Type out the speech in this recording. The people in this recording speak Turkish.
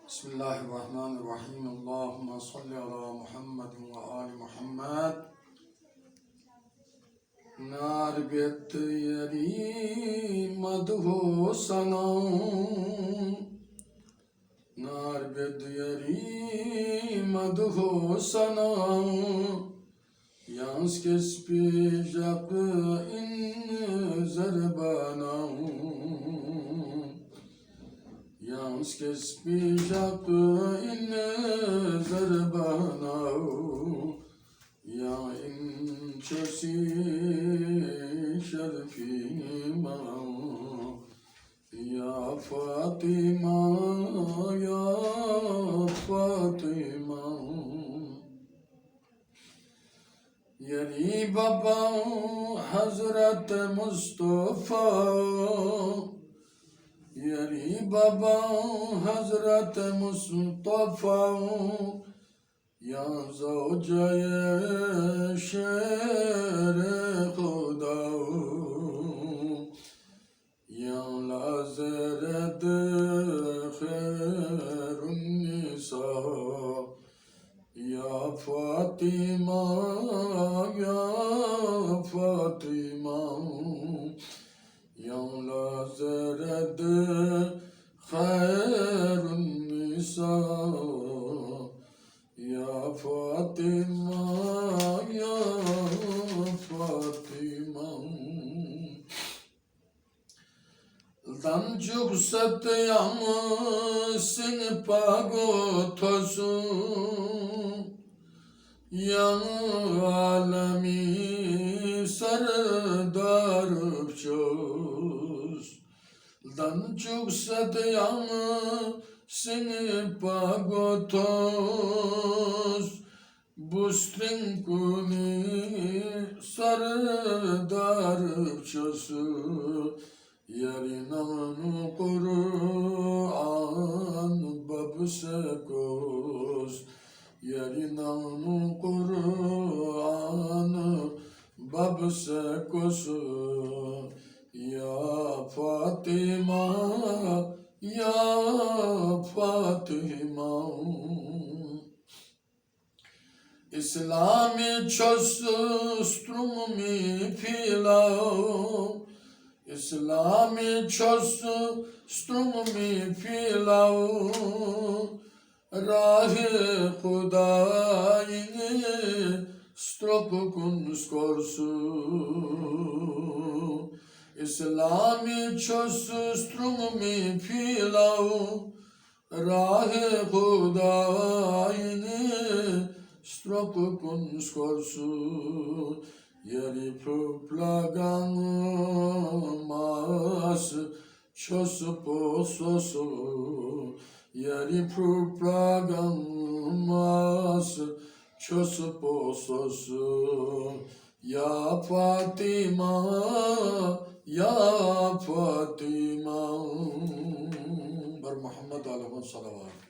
Bismillahirrahmanirrahim. Allahümme salli ala Muhammedin ve ali Muhammed. Nar bitti yeri madhu sana. Nar bitti yeri madhu sana. Yans kesbi japı in zerbana. Yans kesbi japı in zerbana. Ya in çösi şerfima. Ya Fatima, ya Fatima. Yeri baba Hazret Mustafa. Yeri baba Hazret Mustafa. Ya zavcaye şere Khuda. Ya lazeret khairun nisa. Ya Fatima, ya Fatima. Ya lazeret khairun nisa. Ya Fatima, ya Fatima. Dan çok satyamışsın pagotosu. Ya alemi serdar çöz. Dan çok satyamışsın pagotos. Bustrin kuni serdar çözü. Yarinanu Kur'an babsekos. Yarinanu Kur'an babsekos. Ya Fatima, ya Fatima. İslami çözü strumi pilav. İslami çözü strumi pilav. Rahi Khudayini stropukun skorsu. İslami çözü strumi pilav. Rahi Khudayini stropukun skorsu. Yeri proplagamas çosu pososu. Yeri proplagamas çosu pososu. Ya Fatima, ya Fatima. Bar Muhammed aleyhi salavat.